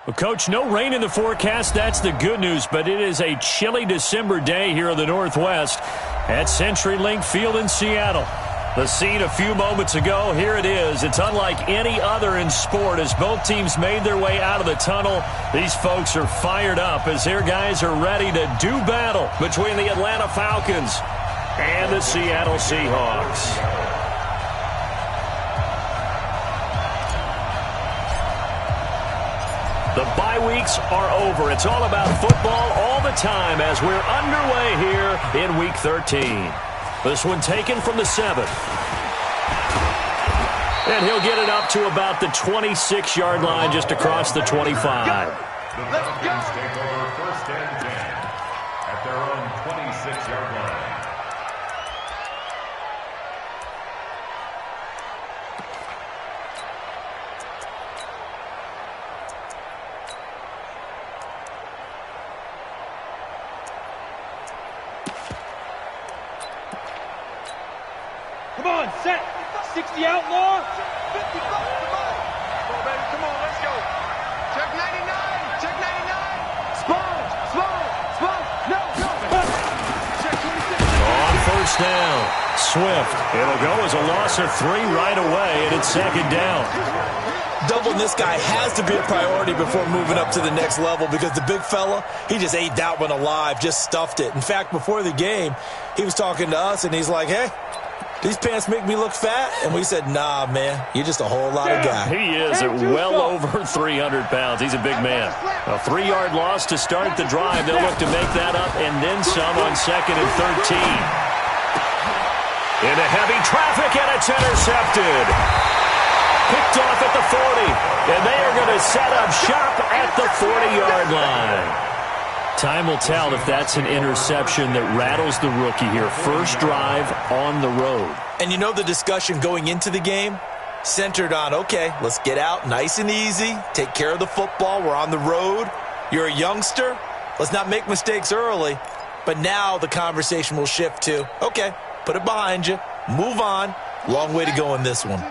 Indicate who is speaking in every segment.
Speaker 1: Well, Coach, no rain in the forecast. That's the good news, but it is a chilly December day here in the Northwest at CenturyLink Field in Seattle. The scene a few moments ago, here it is. It's unlike any other in sport as both teams made their way out of the tunnel. These folks are fired up as their guys are ready to do battle between the Atlanta Falcons and the Seattle Seahawks. The bye weeks are over. It's all about football all the time as we're underway here in Week 13. This one taken from the 7th. And he'll get it up to about the 26-yard line just across the 25.
Speaker 2: The Falcons take over 1st and 10 at their own 26-yard line.
Speaker 3: Come on, set. 60 outlaw. 55. Come on, baby. Come on, let's go. Check 99. Check 99. Spawn. No. Check 26.
Speaker 1: On 1st down, Swift. It'll go as a loss of 3 right away, and it's 2nd down.
Speaker 4: Doubling this guy has to be a priority before moving up to the next level because the big fella, he just ate that one alive, just stuffed it. In fact, before the game, he was talking to us, and he's like, hey, these pants make me look fat? And we said, nah, man, you're just a whole lot of guy.
Speaker 1: He is at well over 300 pounds. He's a big man. A 3-yard loss to start the drive. They'll look to make that up and then some on 2nd and 13. Into heavy traffic, and it's intercepted. Picked off at the 40, and they are going to set up shop at the 40-yard line. Time will tell if that's an interception that rattles the rookie here. First drive on the road.
Speaker 4: And you know the discussion going into the game? Centered on, okay, let's get out nice and easy, take care of the football, we're on the road. You're a youngster, let's not make mistakes early. But now the conversation will shift to, okay, put it behind you, move on. Long way to go in this one.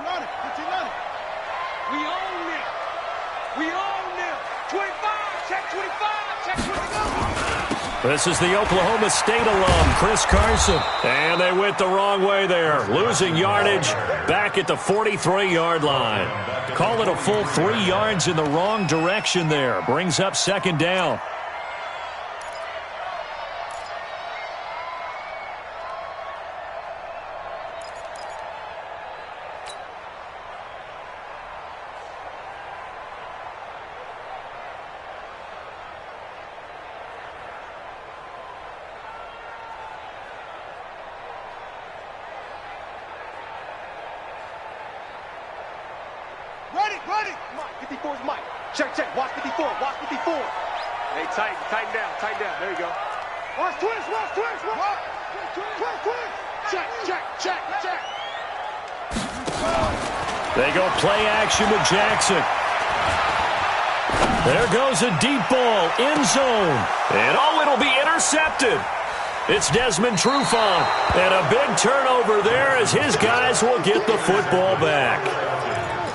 Speaker 1: This is the Oklahoma State alum, Chris Carson. And they went the wrong way there. Losing yardage back at the 43-yard line. Call it a full 3 yards in the wrong direction there. Brings up 2nd down.
Speaker 3: Ready. Come on, 54 is Mike. Check. Watch 54. Hey, tighten down. There you go. Watch twist. Check.
Speaker 1: They go play action with Jackson. There goes a deep ball, end zone. And it'll be intercepted. It's Desmond Trufant. And a big turnover there as his guys will get the football back.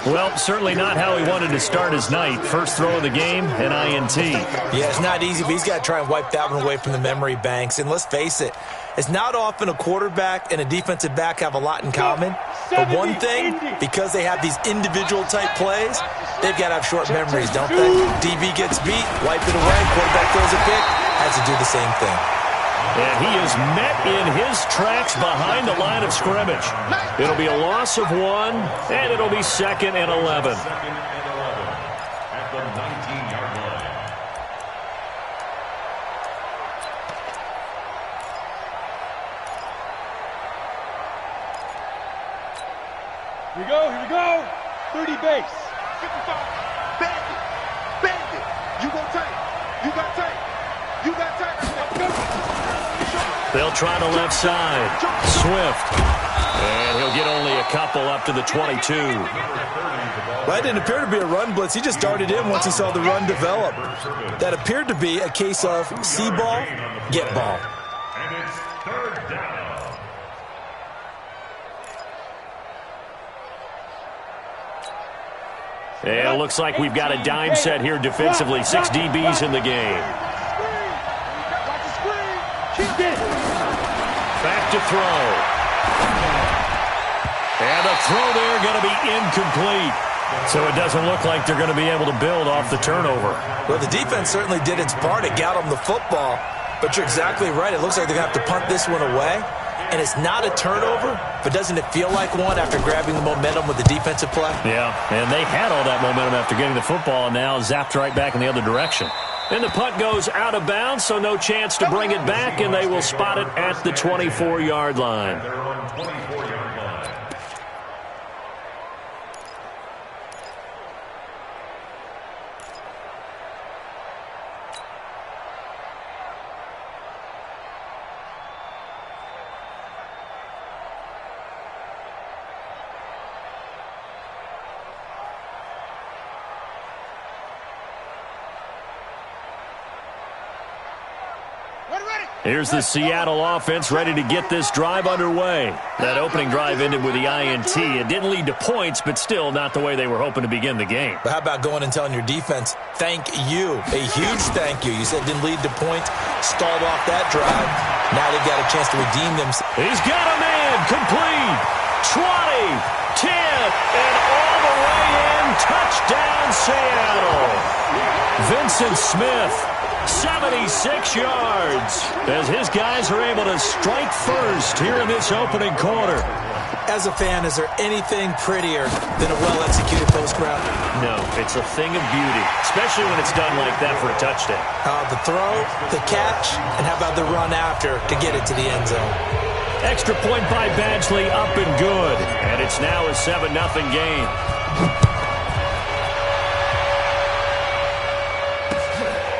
Speaker 1: Well, certainly not how he wanted to start his night. First throw of the game, an INT.
Speaker 4: Yeah, it's not easy, but he's got to try and wipe that one away from the memory banks. And let's face it, it's not often a quarterback and a defensive back have a lot in common. But one thing, because they have these individual type plays, they've got to have short memories, don't they? DB gets beat, wipe it away, quarterback throws a pick, has to do the same thing.
Speaker 1: And he is met in his tracks behind the line of scrimmage. It'll be a loss of 1, and it'll be 2nd and 11.
Speaker 2: At the 19-yard line.
Speaker 3: Here we go. 30 base. 55. Bandit. You got tight.
Speaker 1: They'll try the left side. Swift. And he'll get only a couple up to the 22.
Speaker 4: That didn't appear to be a run blitz. He just darted in once he saw the run develop. That appeared to be a case of see ball, get ball.
Speaker 2: And it's 3rd down.
Speaker 1: And it looks like we've got a dime set here defensively. 6 DBs in the game. Back to throw. And the throw there going to be incomplete. So it doesn't look like they're going to be able to build off the turnover.
Speaker 4: Well, the defense certainly did its part. It got them the football. But you're exactly right. It looks like they're going to have to punt this one away. And it's not a turnover, but doesn't it feel like one after grabbing the momentum with the defensive play?
Speaker 1: Yeah, and they had all that momentum after getting the football and now zapped right back in the other direction. And the punt goes out of bounds, so no chance to bring it back, and they will spot it at the 24-yard line.
Speaker 2: They're on 24-yard line.
Speaker 1: Here's the Seattle offense ready to get this drive underway. That opening drive ended with the INT. It didn't lead to points, but still not the way they were hoping to begin the game.
Speaker 4: But how about going and telling your defense, thank you, a huge thank you. You said it didn't lead to points, stalled off that drive. Now they've got a chance to redeem themselves.
Speaker 1: He's got a man, complete, 20, 10, and all the way in, touchdown Seattle. Vincent Smith, 76 yards, as his guys are able to strike first here in this opening quarter.
Speaker 4: As a fan, is there anything prettier than a well-executed post route?
Speaker 1: No, it's a thing of beauty, especially when it's done like that for a touchdown.
Speaker 4: The throw, the catch, and how about the run after to get it to the end zone?
Speaker 1: Extra point by Badgley, up and good. And it's now a 7-0 game.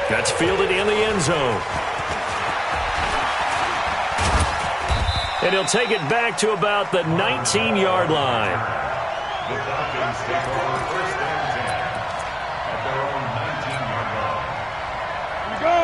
Speaker 1: That's fielded in the end zone. And he'll take it back to about the 19-yard line.
Speaker 2: The Falcons take over first and 10 at their own 19-yard line.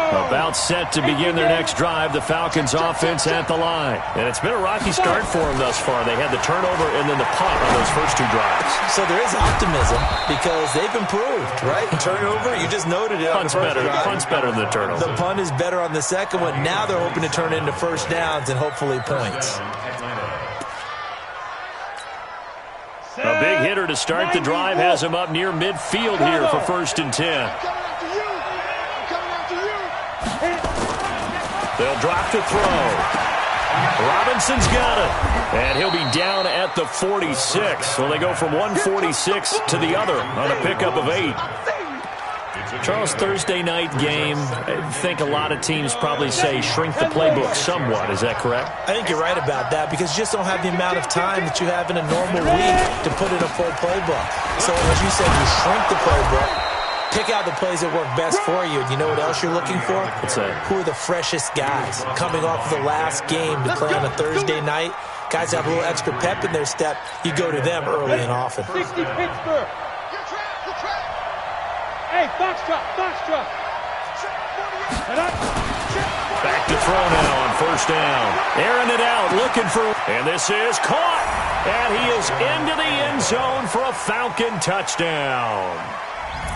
Speaker 1: About set to begin their next drive, the Falcons offense at the line. And it's been a rocky start for them thus far. They had the turnover and then the punt on those first 2 drives.
Speaker 4: So there is optimism because they've improved, right? Turnover, you just noted it.
Speaker 1: Punt's better than the turnover.
Speaker 4: The punt is better on the second one. Now they're hoping to turn it into first downs and hopefully points.
Speaker 1: A big hitter to start the drive has him up near midfield here for first and 10. They'll drop to throw. Robinson's got it. And he'll be down at the 46. So they go from 146 to the other on a pickup of 8. Charles, Thursday night game, I think a lot of teams probably say shrink the playbook somewhat. Is that correct?
Speaker 4: I think you're right about that because you just don't have the amount of time that you have in a normal week to put in a full playbook. So as you said, you shrink the playbook. Pick out the plays that work best for you. And you know what else you're looking for?
Speaker 1: What's that?
Speaker 4: Who are the freshest guys coming off of the last game to play on a Thursday night? Guys have a little extra pep in their step. You go to them early and often.
Speaker 3: 60 Pittsburgh. Hey, Foxtrot.
Speaker 1: Back to throw now on first down. Airing it out, looking for... And this is caught. And he is into the end zone for a Falcon touchdown.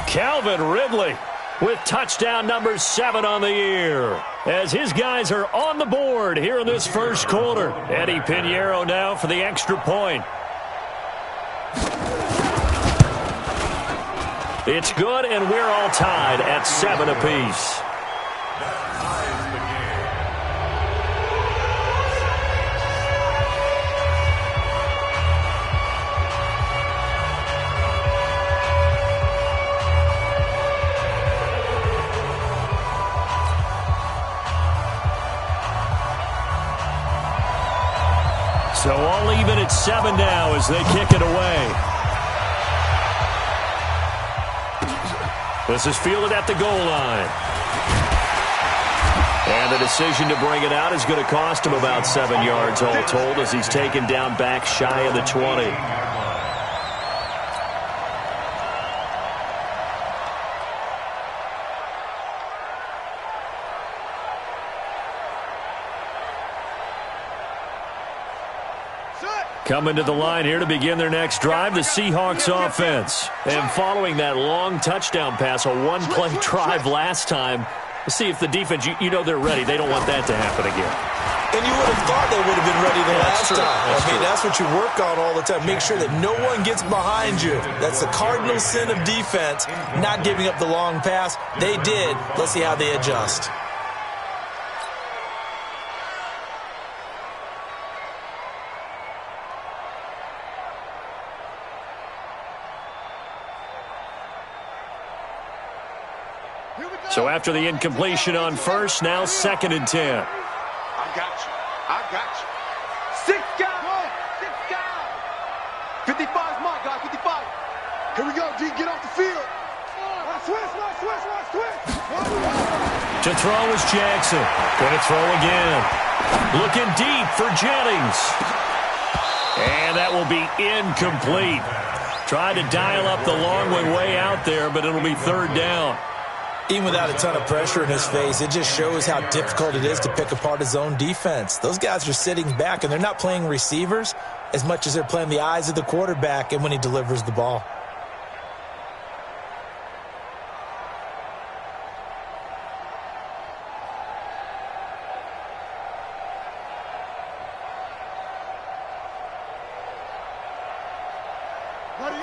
Speaker 1: Calvin Ridley with touchdown number 7 on the year. As his guys are on the board here in this first quarter. Eddie Pinheiro now for the extra point. It's good, and we're all tied at 7 apiece. So all even at 7 now as they kick it away. This is fielded at the goal line. And the decision to bring it out is going to cost him about 7 yards all told as he's taken down back shy of the 20. Coming to the line here to begin their next drive, the Seahawks offense. And following that long touchdown pass, a one-play drive last time, let's see if the defense, you know they're ready. They don't want that to happen again.
Speaker 4: And you would have thought they would have been ready the last time. That's what you work on all the time. Make sure that no one gets behind you. That's the cardinal sin of defense, not giving up the long pass. They did. Let's see how they adjust.
Speaker 1: So after the incompletion on first, now 2nd and 10.
Speaker 3: I got you. 6 guys. 55 is my guy, 55. Here we go, G, get off the field. Switch.
Speaker 1: To throw is Jackson. Going to throw again. Looking deep for Jennings. And that will be incomplete. Tried to dial up the long way out there, but it'll be 3rd down.
Speaker 4: Even without a ton of pressure in his face, it just shows how difficult it is to pick apart his own defense. Those guys are sitting back, and they're not playing receivers as much as they're playing the eyes of the quarterback and when he delivers the ball.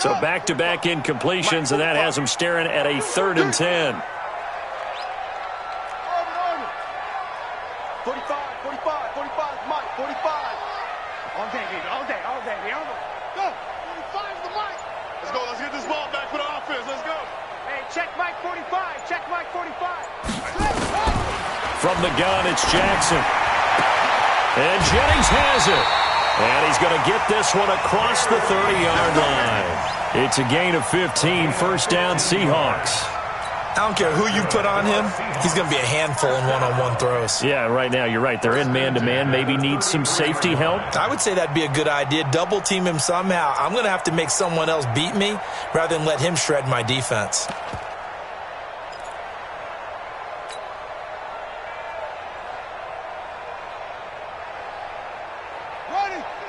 Speaker 1: So back-to-back incompletions, and that has him staring at a 3rd and 10.
Speaker 3: 45 is Mike, 45. All day, baby, all day. Go, 45 is the Mike. Let's get this ball back for the offense, let's go. Hey, check Mike 45.
Speaker 1: From the gun, it's Jackson. And Jennings has it. And he's going to get this one across the 30-yard line. It's a gain of 15, 1st down Seahawks.
Speaker 4: I don't care who you put on him, he's going to be a handful in one-on-one throws.
Speaker 1: Yeah, right now, you're right. They're in man-to-man. Maybe need some safety help.
Speaker 4: I would say that'd be a good idea. Double team him somehow. I'm going to have to make someone else beat me rather than let him shred my defense.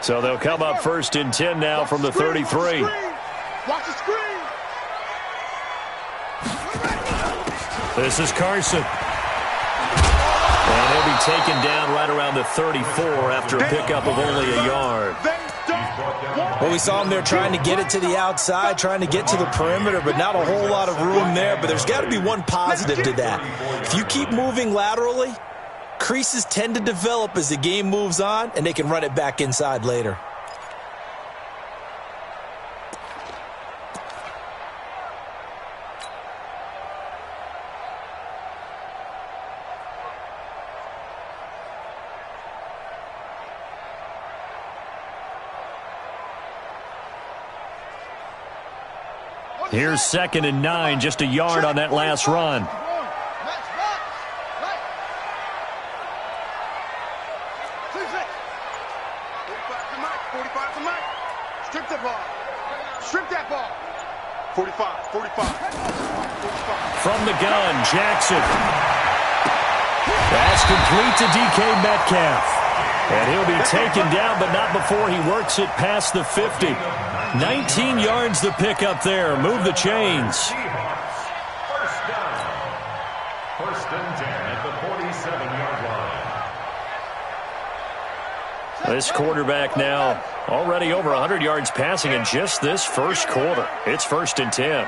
Speaker 1: So they'll come up 1st and 10 now from the 33.
Speaker 3: Watch the screen.
Speaker 1: This is Carson. And he'll be taken down right around the 34 after a pickup of only a yard.
Speaker 4: Well, we saw him there trying to get it to the outside, trying to get to the perimeter, but not a whole lot of room there. But there's got to be one positive to that. If you keep moving laterally, creases tend to develop as the game moves on, and they can run it back inside later.
Speaker 1: Here's 2nd and 9, just a yard on that last run.
Speaker 3: 45 to Mike. Strip that ball. 45.
Speaker 1: From the gun, Jackson. That's complete to DK Metcalf. And he'll be taken down, but not before he works it past the 50. 19 yards to pick up there. Move the chains.
Speaker 2: First down. 1st and 10 at the 47-yard line.
Speaker 1: This quarterback now already over 100 yards passing in just this first quarter. It's 1st and 10.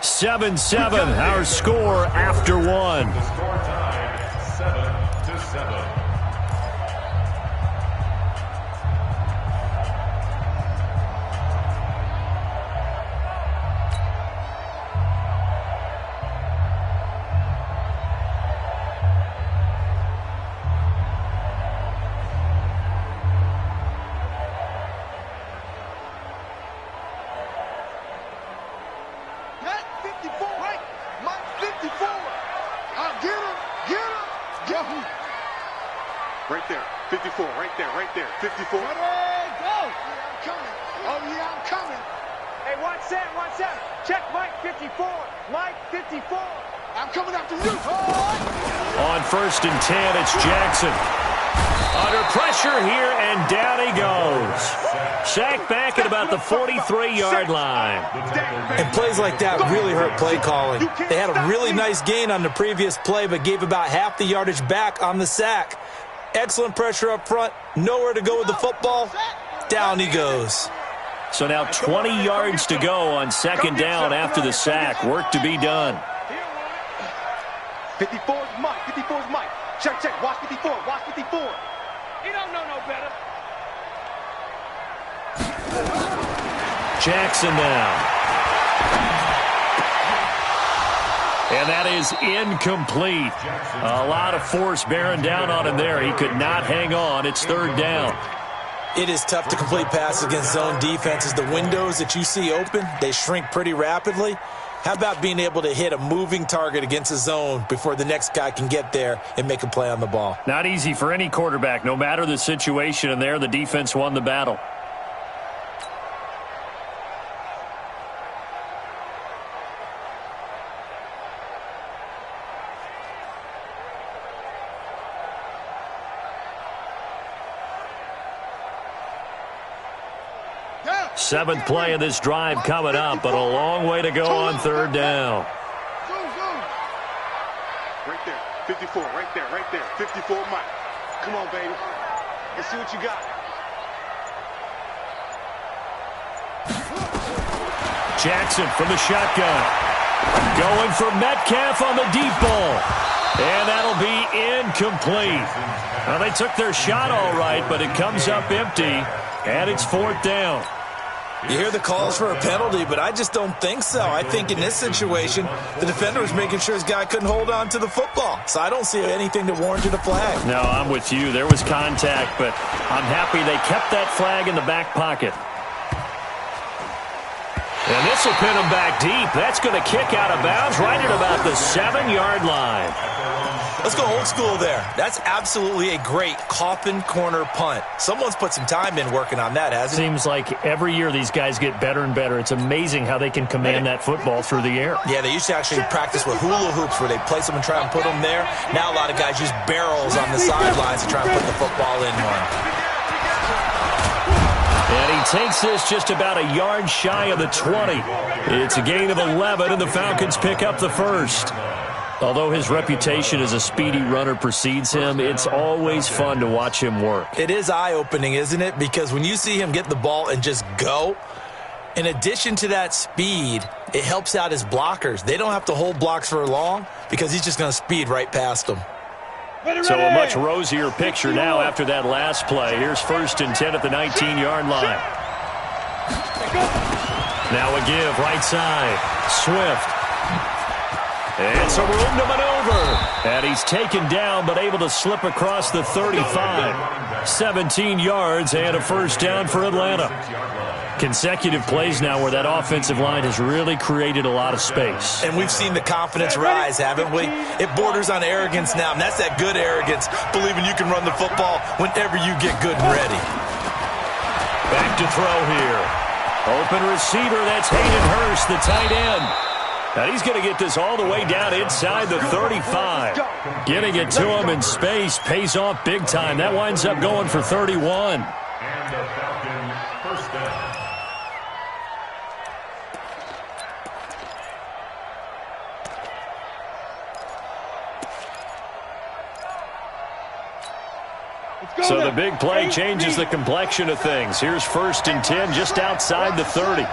Speaker 1: 7-7, our score after one.
Speaker 2: The score tied 7-7.
Speaker 3: Right there, 54, right there, 54. Ready, go! I'm coming. Oh, yeah, I'm coming. Hey, watch that. Check Mike 54. Mike 54. I'm coming after you.
Speaker 1: On 1st and 10, it's Jackson. Under pressure here, and down he goes. Sacked back at about the 43-yard line.
Speaker 4: And plays like that really hurt play calling. They had a really nice gain on the previous play, but gave about half the yardage back on the sack. Excellent pressure up front. Nowhere to go with the football. Down he goes.
Speaker 1: So now 20 yards to go on 2nd down after the sack. Work to be done.
Speaker 3: 54's Mike. 54's Mike. Check, check. Watch 54. Watch 54. He don't know no better.
Speaker 1: Jackson now. And that is incomplete. A lot of force bearing down on him there. He could not hang on. It's 3rd down.
Speaker 4: It is tough to complete passes against zone defenses. The windows that you see open, they shrink pretty rapidly. How about being able to hit a moving target against a zone before the next guy can get there and make a play on the ball?
Speaker 1: Not easy for any quarterback, no matter the situation, and there the defense won the battle. Seventh play of this drive coming up, but a long way to go on 3rd down.
Speaker 3: Right there, 54, right there, right there. 54, Mike. Come on, baby. Let's see what you got.
Speaker 1: Jackson from the shotgun. Going for Metcalf on the deep ball. And that'll be incomplete. Well, they took their shot all right, but it comes up empty, and it's 4th down.
Speaker 4: You hear the calls for a penalty, but I just don't think so. I think in this situation, the defender was making sure his guy couldn't hold on to the football. So I don't see anything that warranted a flag.
Speaker 1: No, I'm with you. There was contact, but I'm happy they kept that flag in the back pocket. And this will pin him back deep. That's going to kick out of bounds right at about the 7-yard line.
Speaker 4: Let's go old school there. That's absolutely a great coffin corner punt. Someone's put some time in working on that, hasn't it?
Speaker 1: Seems like every year these guys get better and better. It's amazing how they can command that football through the air.
Speaker 4: Yeah, they used to actually practice with hula hoops where they place them and try and put them there. Now a lot of guys use barrels on the sidelines to try and put the football in one.
Speaker 1: And he takes this just about a yard shy of the 20. It's a gain of 11, and the Falcons pick up the first. Although his reputation as a speedy runner precedes him, it's always fun to watch him work.
Speaker 4: It is eye-opening, isn't it? Because when you see him get the ball and just go, in addition to that speed, it helps out his blockers. They don't have to hold blocks for long because he's just going to speed right past them.
Speaker 1: So a much rosier picture now after that last play. Here's 1st and 10 at the 19-yard line. Now a give, right side. Swift. And some room to maneuver. And he's taken down but able to slip across the 35. 17 yards and a 1st down for Atlanta. Consecutive plays now where that offensive line has really created a lot of space.
Speaker 4: And we've seen the confidence rise, haven't we? It borders on arrogance now, and that's that good arrogance, believing you can run the football whenever you get good and ready.
Speaker 1: Back to throw here. Open receiver, that's Hayden Hurst, the tight end. And he's going to get this all the way down inside the 35. Getting it to him in space pays off big time. That winds up going for 31.
Speaker 2: And the Falcons first down.
Speaker 1: So the big play changes the complexion of things. Here's 1st and 10 just outside the 30.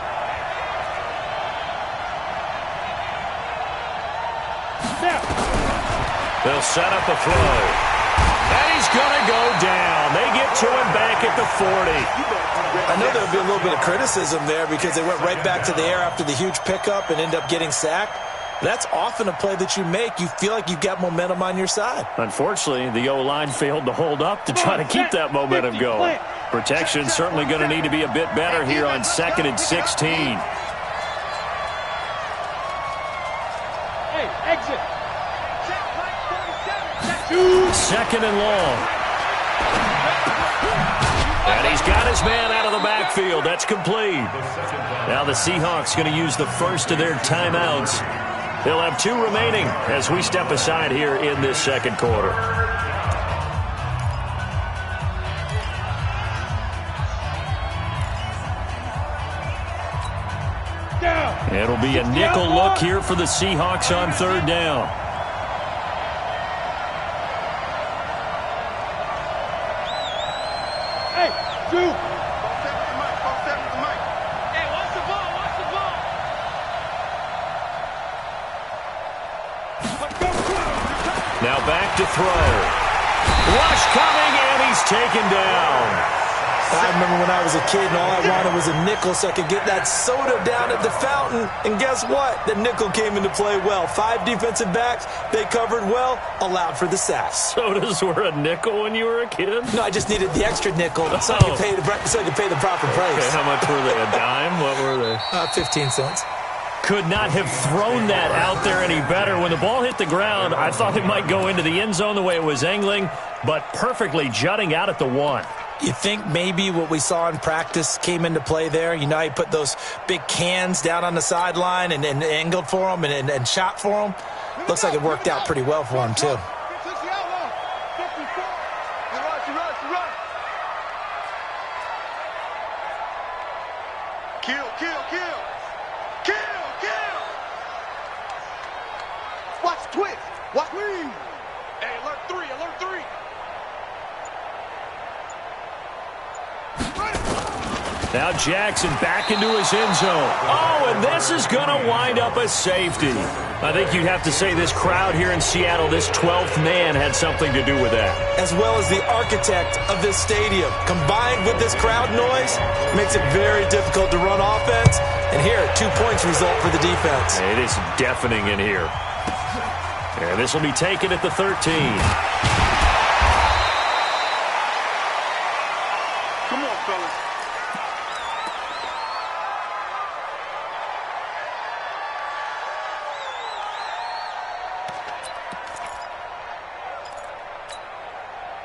Speaker 1: They'll set up a throw. And he's going to go down. They get to him back at the 40.
Speaker 4: I know there'll be a little bit of criticism there because they went right back to the air after the huge pickup and end up getting sacked. That's often a play that you make. You feel like you've got momentum on your side.
Speaker 1: Unfortunately, the O-line failed to hold up to try to keep that momentum going. Protection certainly going to need to be a bit better here on 2nd and 16.
Speaker 3: Hey, exit.
Speaker 1: 2nd and long. And he's got his man out of the backfield. That's complete. Now the Seahawks going to use the first of their timeouts They'll have 2 remaining as we step aside here in this second quarter. It'll be a nickel look here for the Seahawks on 3rd down.
Speaker 3: Hey, dude. Hey, watch the ball, watch the ball.
Speaker 1: Now back to throw. Rush coming, and he's taken down.
Speaker 4: I remember when I was a kid and all I wanted was a nickel so I could get that soda down at the fountain. And guess what? The nickel came into play well. 5 defensive backs, they covered well, allowed for the sacks.
Speaker 1: Sodas were a nickel when you were a kid?
Speaker 4: No, I just needed the extra nickel so I could pay the proper price.
Speaker 1: Okay, how much were they? A dime? What were they?
Speaker 4: 15 cents.
Speaker 1: Could not have thrown that out there any better. When the ball hit the ground, I thought it might go into the end zone the way it was angling, but perfectly jutting out at the 1.
Speaker 4: You think maybe what we saw in practice came into play there? You know, he put those big cans down on the sideline and angled for them and shot for them. Looks like it worked out pretty well for him, too.
Speaker 3: Kill, kill, kill. Kill, kill. Watch twist. Watch me. Hey, alert 3, alert 3.
Speaker 1: Now Jackson back into his end zone. Oh, and this is going to wind up a safety. I think you'd have to say this crowd here in Seattle, this 12th man, had something to do with that.
Speaker 4: As well as the architect of this stadium, combined with this crowd noise, makes it very difficult to run offense. And here, 2 points result for the defense.
Speaker 1: It is deafening in here. And this will be taken at the 13.
Speaker 3: Come on, fellas.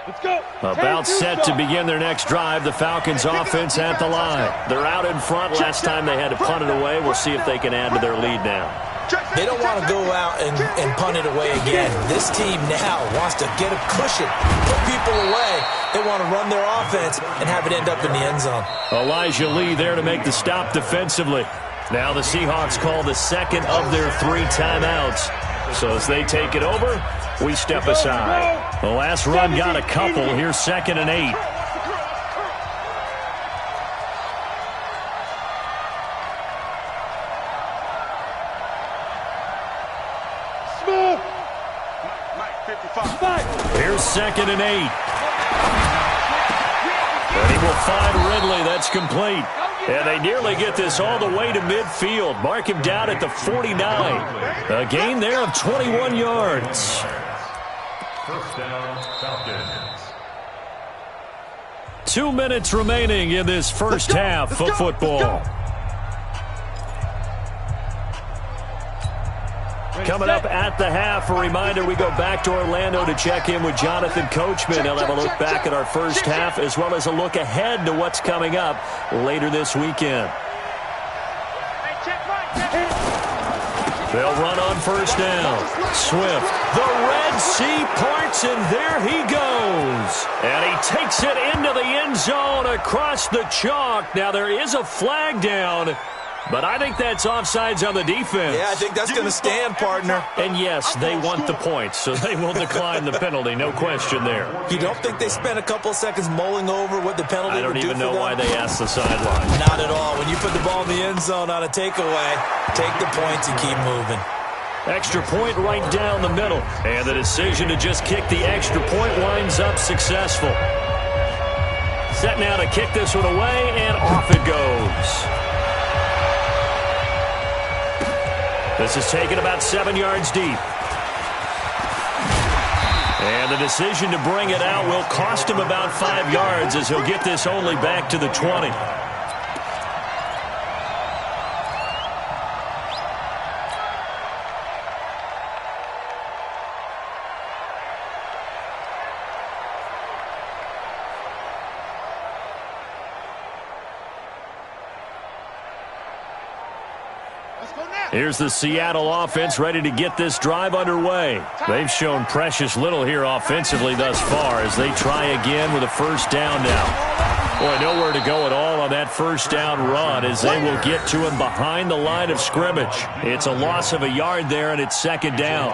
Speaker 3: Let's go.
Speaker 1: About set to begin their next drive. The Falcons offense at the line. They're out in front. Last time they had to punt it away. We'll see if they can add to their lead now.
Speaker 4: They don't want to go out and punt it away again. This team now wants to get a cushion, put people away. They want to run their offense and have it end up in the end zone.
Speaker 1: Elijah Lee there to make the stop defensively. Now the Seahawks call the second of their 3 timeouts. So as they take it over, we step aside. The last run got a couple. Here's 2nd and 8.
Speaker 3: Smooth. Mike, 55.
Speaker 1: Here's 2nd and 8. And he will find Ridley. That's complete. And they nearly get this all the way to midfield. Mark him down at the 49. A gain there of 21 yards.
Speaker 2: First down, Falcons.
Speaker 1: 2 minutes remaining in this first half of football. Coming up at the half, a reminder, we go back to Orlando to check in with Jonathan Coachman. He'll have a look back at our first half as well as a look ahead to what's coming up later this weekend. They'll run on first down. Swift, the Red Sea parts, and there he goes. And he takes it into the end zone across the chalk. Now there is a flag down, but I think that's offsides on the defense.
Speaker 4: Yeah, I think that's going to stand, partner.
Speaker 1: And yes, they want the points, so they will decline the penalty. No question there.
Speaker 4: You don't think they spent a couple seconds mulling over what the penalty would do for them?
Speaker 1: I don't even know why they asked the sideline.
Speaker 4: Not at all. When you put the ball in the end zone on a takeaway, take the points and keep moving.
Speaker 1: Extra point right down the middle. And the decision to just kick the extra point winds up successful. Set now to kick this one away, and off it goes. This is taken about 7 yards deep. And the decision to bring it out will cost him about 5 yards as he'll get this only back to the 20.
Speaker 3: Let's go now.
Speaker 1: Here's the Seattle offense ready to get this drive underway. They've shown precious little here offensively thus far as they try again with a first down now. Boy, nowhere to go at all on that first down run as they will get to him behind the line of scrimmage. It's a loss of a yard there, and it's second down.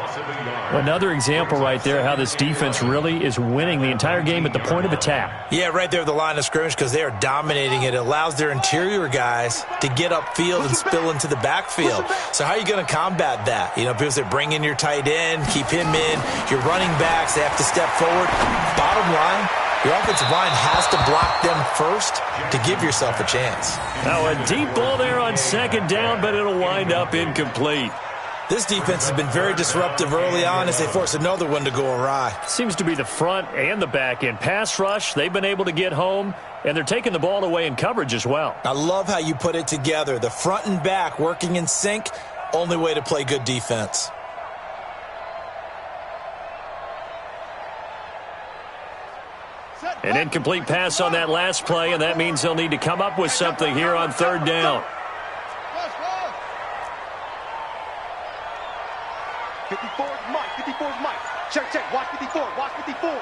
Speaker 1: Another example right there how this defense really is winning the entire game at the point of attack.
Speaker 4: Yeah, right there at the line of scrimmage because they are dominating it. It allows their interior guys to get upfield and spill into the backfield. So how are you going to combat that? You know, because they bring in your tight end, keep him in, your running backs, they have to step forward. Bottom line, your offensive line has to block them first to give yourself a chance.
Speaker 1: Now a deep ball there on second down, but it'll wind up incomplete.
Speaker 4: This defense has been very disruptive early on as they force another one to go awry.
Speaker 1: Seems to be the front and the back end. Pass rush, they've been able to get home, and they're taking the ball away in coverage as well.
Speaker 4: I love how you put it together. The front and back working in sync, only way to play good defense.
Speaker 1: An incomplete pass on that last play, and that means they'll need to come up with something here on third down.
Speaker 3: 54 is Mike. 54 is Mike. Check, check. Watch 54. Watch 54.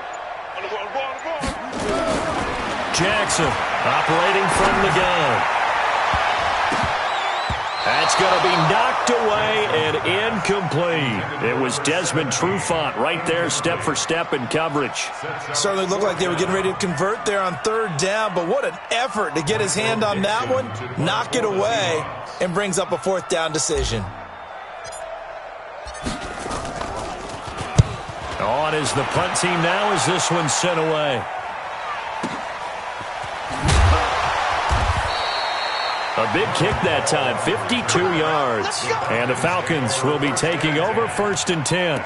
Speaker 1: Jackson operating from the gun. That's going to be knocked away and incomplete. It was Desmond Trufant right there, step for step in coverage.
Speaker 4: Certainly looked like they were getting ready to convert there on third down, but what an effort to get his hand on that one, knock it away, and brings up a fourth down decision.
Speaker 1: On is the punt team now as this one's sent away. A big kick that time, 52 yards. And the Falcons will be taking over first and 10.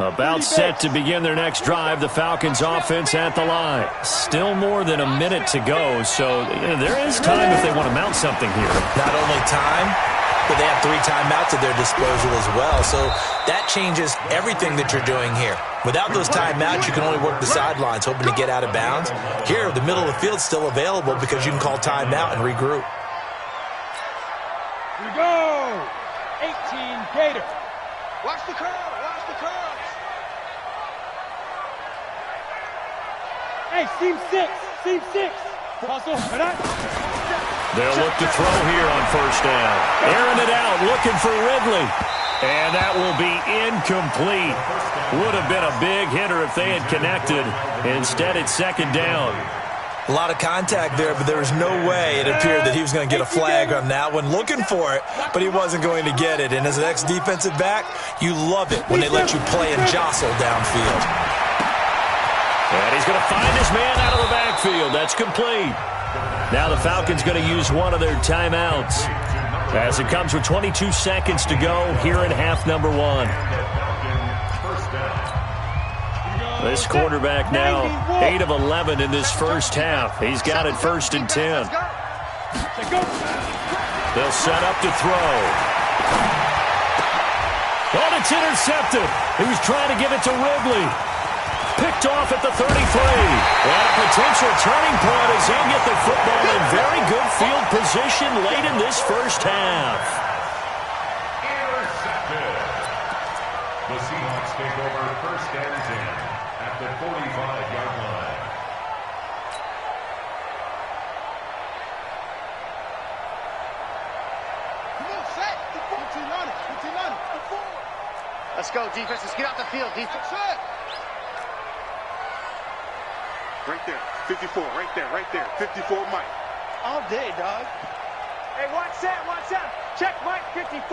Speaker 1: About set to begin their next drive, the Falcons offense at the line. Still more than a minute to go, so there is time if they want to mount something here.
Speaker 4: Not only time, but they have 3 timeouts at their disposal as well, so that changes everything that you're doing here. Without those timeouts, you can only work the sidelines, hoping to get out of bounds. Here, the middle of the field's still available because you can call timeout and regroup.
Speaker 3: Here we go. 18 Gator. Watch the curve. Watch the curve. Hey, seam 6. Seam 6. Hustle.
Speaker 1: They'll look to throw here on first down. Airing it out, looking for Ridley. And that will be incomplete. Would have been a big hitter if they had connected. Instead, it's second down.
Speaker 4: A lot of contact there, but there was no way it appeared that he was going to get a flag on that one. Looking for it, but he wasn't going to get it. And as an ex-defensive back, you love it when they let you play and jostle downfield.
Speaker 1: And he's going to find his man out of the backfield. That's complete. Now the Falcons going to use one of their timeouts as it comes with 22 seconds to go here in half number 1. This quarterback now 8 of 11 in this first half. He's got it first and 10. They'll set up to throw. Oh, it's intercepted. He was trying to give it to Ridley. Picked off at the 33. And a potential turning point as they get the football in very good field position late in this first half.
Speaker 2: Intercepted. The Seahawks take over first and 10 at the 45-yard line.
Speaker 3: Come on, set. 15 on it. 15 on it. Let's go, defense. Let's get out the field, defense.
Speaker 5: Right there, 54, right there, 54, Mike.
Speaker 3: All day, dog. Hey, watch that. Check Mike, 54.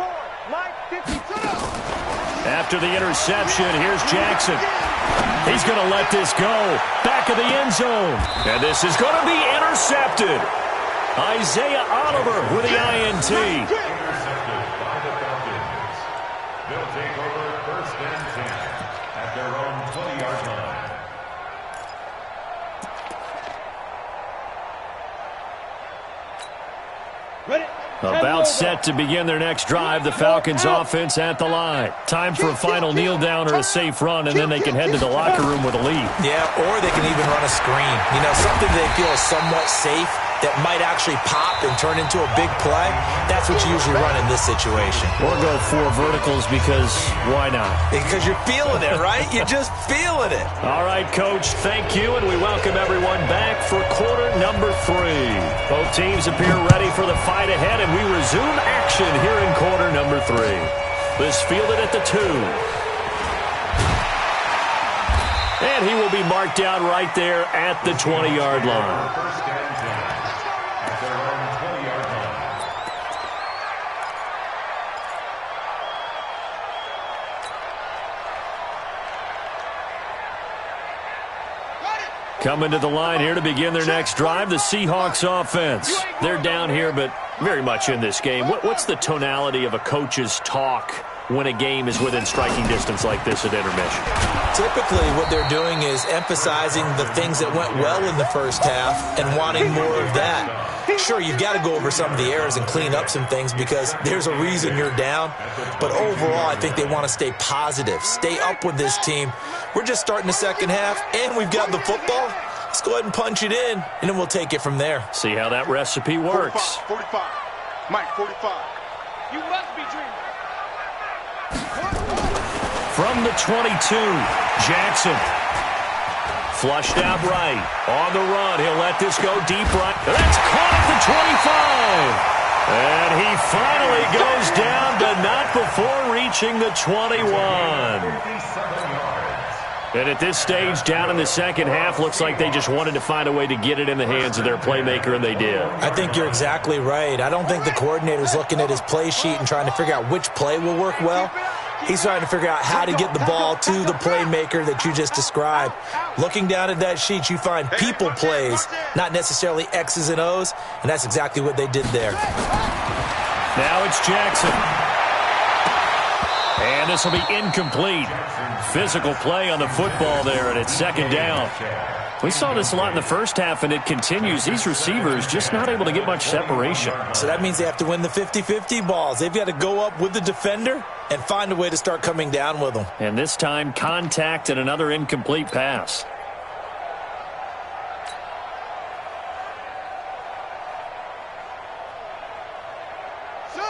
Speaker 3: Mike, 52.
Speaker 1: After the interception, here's Jackson. He's going to let this go. Back of the end zone. And this is going to be intercepted. Isaiah Oliver with the INT.
Speaker 2: Intercepted by the Falcons. They'll take over first and 10 at their own 20-yard line.
Speaker 1: About set to begin their next drive, the Falcons offense at the line. Time for a final kneel down or a safe run, and then they can head to the locker room with a lead.
Speaker 4: Yeah, or they can even run a screen. You know, something they feel is somewhat safe that might actually pop and turn into a big play. That's what you usually run in this situation.
Speaker 1: Or go 4 verticals because why not?
Speaker 4: Because you're feeling it, right? You're just feeling it.
Speaker 1: All right, Coach, thank you, and we welcome everyone back for quarter number 3. Both teams appear ready for the fight ahead, and we resume action here in quarter number 3. This fielded at the 2. And he will be marked down right there at the 20-yard line. Coming to the line here to begin their next drive, the Seahawks offense. They're down here, but very much in this game. What's the tonality of a coach's talk when a game is within striking distance like this at intermission?
Speaker 4: Typically, what they're doing is emphasizing the things that went well in the first half and wanting more of that. Sure, you've got to go over some of the errors and clean up some things because there's a reason you're down. But overall, I think they want to stay positive, stay up with this team. We're just starting the second half, and we've got the football. Let's go ahead and punch it in, and then we'll take it from there.
Speaker 1: See how that recipe works.
Speaker 5: 45. Mike, 45.
Speaker 3: You must be dreaming.
Speaker 1: From the 22, Jackson. Flushed out right. On the run. He'll let this go deep right. That's caught at the 25. And he finally goes down, but not before reaching the 21. And at this stage, down in the second half, looks like they just wanted to find a way to get it in the hands of their playmaker, and they did.
Speaker 4: I think you're exactly right. I don't think the coordinator's looking at his play sheet and trying to figure out which play will work well. He's trying to figure out how to get the ball to the playmaker that you just described. Looking down at that sheet, you find people plays, not necessarily X's and O's, and that's exactly what they did there.
Speaker 1: Now it's Jackson. And this will be incomplete. Physical play on the football there, and it's second down. We saw this a lot in the first half, and it continues. These receivers just not able to get much separation.
Speaker 4: So that means they have to win the 50-50 balls. They've got to go up with the defender and find a way to start coming down with them.
Speaker 1: And this time, contact and another incomplete pass.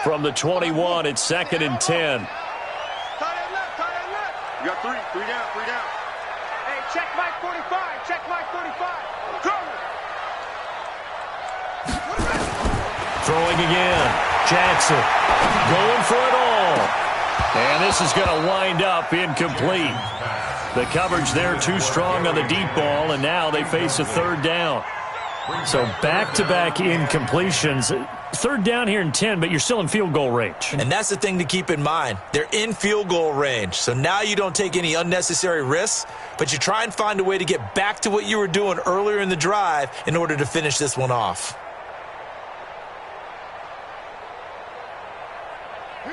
Speaker 1: From the 21, it's second and 10.
Speaker 5: You got 3 down.
Speaker 3: Hey, check Mike 45. Check Mike 45. Go!
Speaker 1: Throwing again. Jackson going for it all. And this is going to wind up incomplete. The coverage there too strong on the deep ball, and now they face a third down. So back-to-back incompletions. Third down here in 10, but you're still in field goal range.
Speaker 4: And that's the thing to keep in mind. They're in field goal range. So now you don't take any unnecessary risks, but you try and find a way to get back to what you were doing earlier in the drive in order to finish this one off.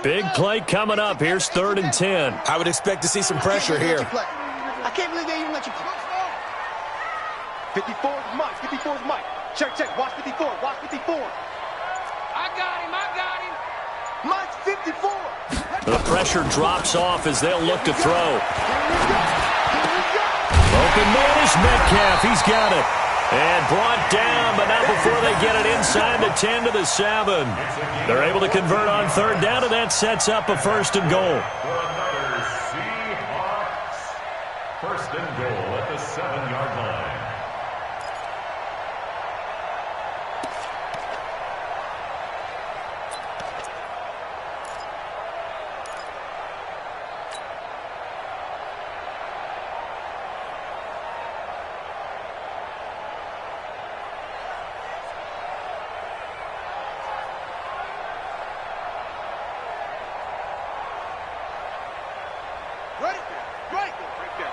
Speaker 1: Big play coming up. Here's third and 10.
Speaker 4: I would expect to see some pressure here.
Speaker 3: I can't believe they even let you play. 54 is Mike. 54 is Mike. Check. Watch 54. Watch 54. I got him. Mike's 54.
Speaker 1: The pressure drops off as they'll look to throw. Open man is Metcalf. He's got it. And brought down, but not before they get it inside the 10 to the 7. They're able to convert on third down, and that sets up a first and goal.
Speaker 2: For another Seahawks. First and goal at the 7-yard line.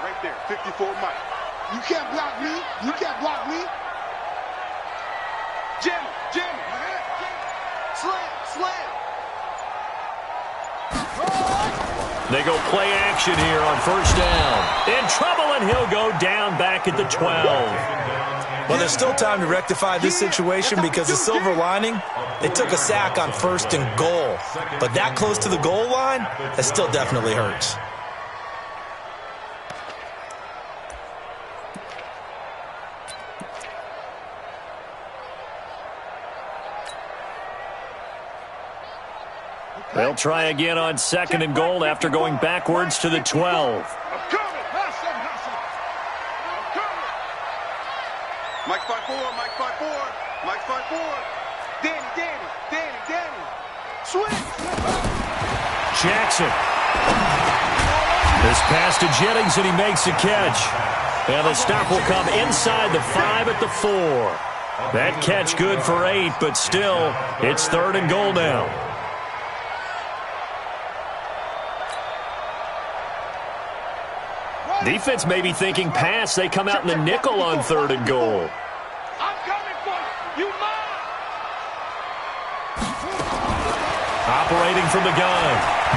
Speaker 5: Right there. 54 Mike. You can't block me.
Speaker 3: Jim. Slam.
Speaker 1: They go play action here on first down. In trouble, and he'll go down back at the 12.
Speaker 4: Well, there's still time to rectify this situation because the silver lining, they took a sack on 1st and goal. But that close to the goal line, that still definitely hurts.
Speaker 1: They'll try again on 2nd and goal after going backwards to the 12.
Speaker 5: Mike 5-4, Mike 5-4, Mike 5-4. Danny. Switch.
Speaker 1: Jackson. This pass to Jennings, and he makes the catch. And the stop will come inside the 5 at the 4. That catch good for 8, but still, it's 3rd and goal now. Defense may be thinking pass. They come out in the nickel on 3rd and goal.
Speaker 3: I'm coming for you. You mine.
Speaker 1: Operating from the gun.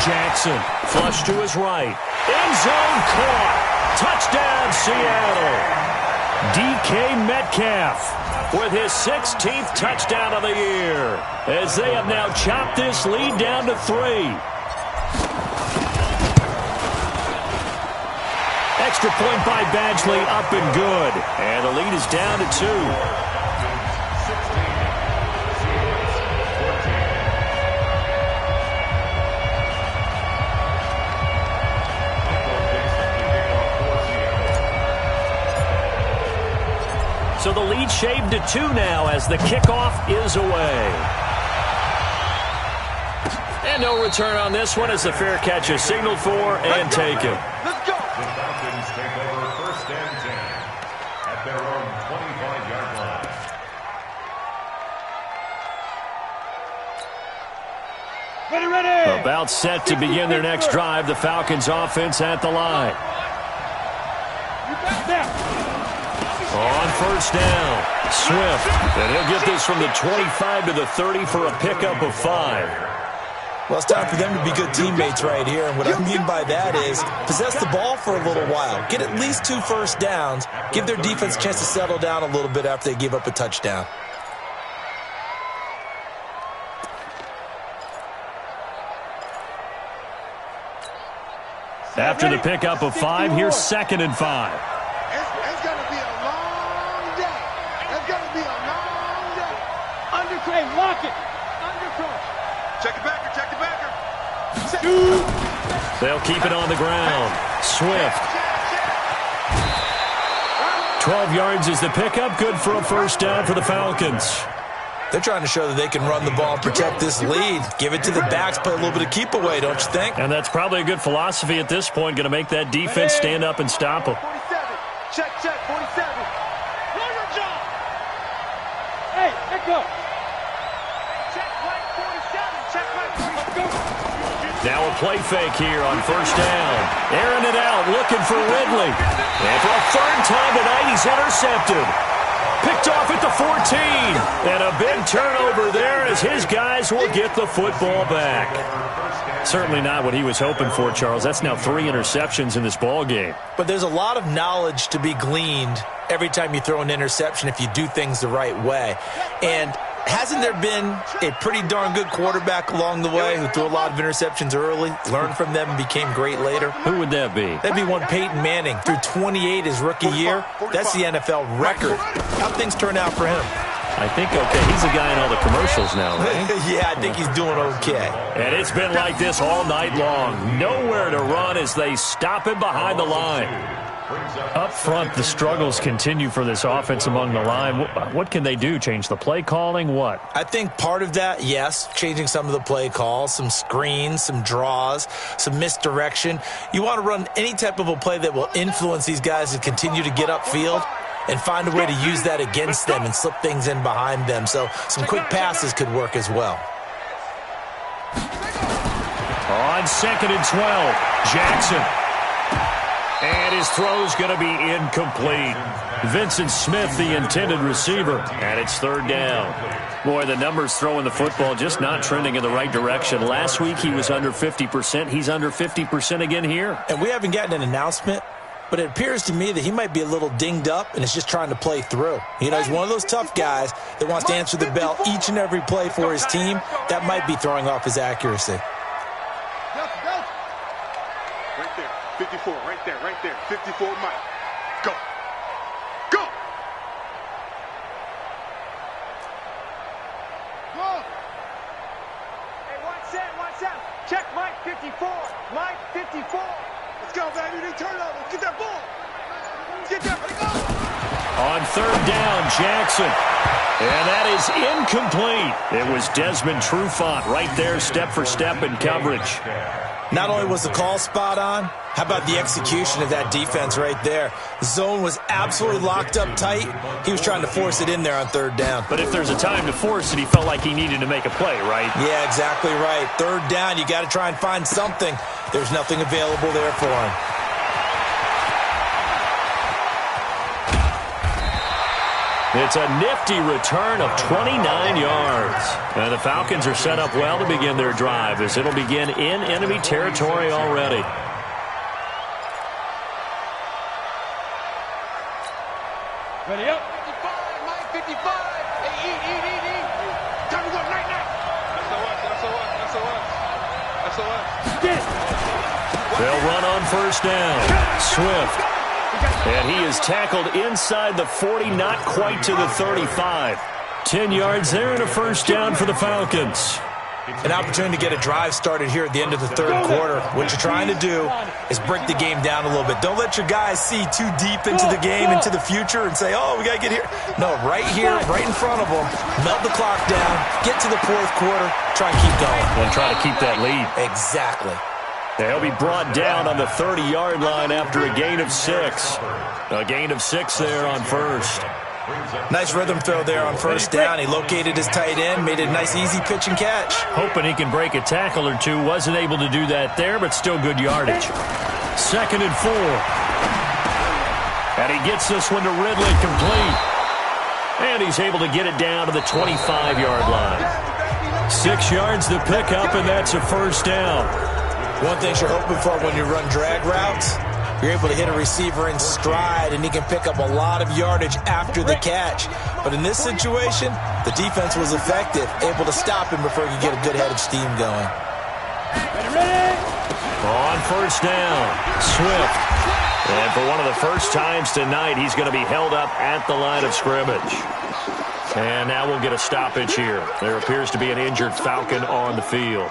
Speaker 1: Jackson, flush to his right. End zone caught. Touchdown, Seattle. DK Metcalf with his 16th touchdown of the year, as they have now chopped this lead down to 3. Extra point by Badgley, up and good. And the lead is down to 2. So the lead shaved to 2 now as the kickoff is away. And no return on this one as the fair catch is signaled for and taken.
Speaker 3: Let's go.
Speaker 2: The Falcons take over 1st and 10 at their own 25-yard line.
Speaker 3: Ready.
Speaker 1: About set to begin their next drive. The Falcons offense at the line.
Speaker 3: You got that.
Speaker 1: On 1st down, Swift. And he'll get this from the 25 to the 30 for a pickup of 5.
Speaker 4: Well, it's time for them to be good teammates right here. And what I mean by that is possess the ball for a little while. Get at least 2 first downs. Give their defense a chance to settle down a little bit after they give up a touchdown.
Speaker 1: After the pickup of 5, here's 2nd and 5.
Speaker 3: It's going to be a long day. It's going to be a long day. Undercray, lock it. Undercray.
Speaker 5: Check the backer.
Speaker 1: They'll keep it on the ground. Swift. 12 yards is the pickup. Good for a 1st down for the Falcons.
Speaker 4: They're trying to show that they can run the ball and protect this lead. Give it to the backs, play a little bit of keep away, don't you think?
Speaker 1: And that's probably a good philosophy at this point. Going to make that defense stand up and stop them.
Speaker 3: 47. Check, 47. Do your job. Hey, let go. Check right 47. Check right 47.
Speaker 1: Now a play fake here on 1st down. Airing it out, looking for Ridley. And for a 3rd time tonight, he's intercepted. Picked off at the 14. And a big turnover there as his guys will get the football back. Certainly not what he was hoping for, Charles. That's now 3 interceptions in this ball game.
Speaker 4: But there's a lot of knowledge to be gleaned every time you throw an interception if you do things the right way. And hasn't there been a pretty darn good quarterback along the way who threw a lot of interceptions early, learned from them, and became great later?
Speaker 1: Who would that be?
Speaker 4: That'd be one Peyton Manning. Threw 28 his rookie year. That's the NFL record. How things turn out for him?
Speaker 1: I think okay. He's a guy in all the commercials now, right?
Speaker 4: Yeah, I think he's doing okay.
Speaker 1: And it's been like this all night long. Nowhere to run as they stop him behind the line. Up front, the struggles continue for this offense among the line. What can they do? Change the play calling? What?
Speaker 4: I think part of that, yes, changing some of the play calls, some screens, some draws, some misdirection. You want to run any type of a play that will influence these guys to continue to get upfield and find a way to use that against them and slip things in behind them. So some quick passes could work as well.
Speaker 1: On 2nd and 12, Jackson. And his throw's going to be incomplete. Vincent Smith, the intended receiver, and it's 3rd down. Boy, the numbers throwing the football just not trending in the right direction. Last week he was under 50%. He's under 50% again here.
Speaker 4: And we haven't gotten an announcement but it appears to me that he might be a little dinged up and is just trying to play through. You know, he's one of those tough guys that wants to answer the bell each and every play for his team. That might be throwing off his accuracy.
Speaker 5: Right there, 54, right there, right there. 54, Mike. Go. Go.
Speaker 3: Go. Hey, watch out. Check Mike 54. Mike 54.
Speaker 5: Let's go, baby. They turn over. Let's get that ball. Let's get that. Let's go.
Speaker 1: On third down, Jackson. And that is incomplete. It was Desmond Trufant right there, step for step in coverage.
Speaker 4: Not only was the call spot on, how about the execution of that defense right there? The zone was absolutely locked up tight. He was trying to force it in there on third down.
Speaker 1: But if there's a time to force it, he felt like he needed to make a play, right?
Speaker 4: Yeah, exactly right. Third down, you got to try and find something. There's nothing available there for him.
Speaker 1: It's a nifty return of 29 yards. And the Falcons are set up well to begin their drive as it'll begin in enemy territory already.
Speaker 3: Ready up.
Speaker 5: 55, Mike 55. Hey, eat. Time to go night. SOS.
Speaker 1: They'll run on first down. Swift. And he is tackled inside the 40, not quite to the 35. 10 yards there and a first down for the Falcons.
Speaker 4: An opportunity to get a drive started here at the end of the third quarter. What you're trying to do is break the game down a little bit. Don't let your guys see too deep into the game, into the future, and say, oh, we got to get here. No, right here, right in front of them. Melt the clock down, get to the fourth quarter, try and keep going.
Speaker 1: And try to keep that lead.
Speaker 4: Exactly.
Speaker 1: They'll be brought down on the 30-yard line after a gain of 6. A gain of 6 there on first.
Speaker 4: Nice rhythm throw there on first down. He located his tight end, made it a nice easy pitch and catch.
Speaker 1: Hoping he can break a tackle or two. Wasn't able to do that there, but still good yardage. 2nd and 4. And he gets this one to Ridley complete. And he's able to get it down to the 25-yard line. 6 yards to pick up, and that's a first down.
Speaker 4: One thing you're hoping for when you run drag routes, you're able to hit a receiver in stride, and he can pick up a lot of yardage after the catch. But in this situation, the defense was effective, able to stop him before he could get a good head of steam going.
Speaker 1: On first down, Swift. And for one of the first times tonight, he's going to be held up at the line of scrimmage. And now we'll get a stoppage here. There appears to be an injured Falcon on the field.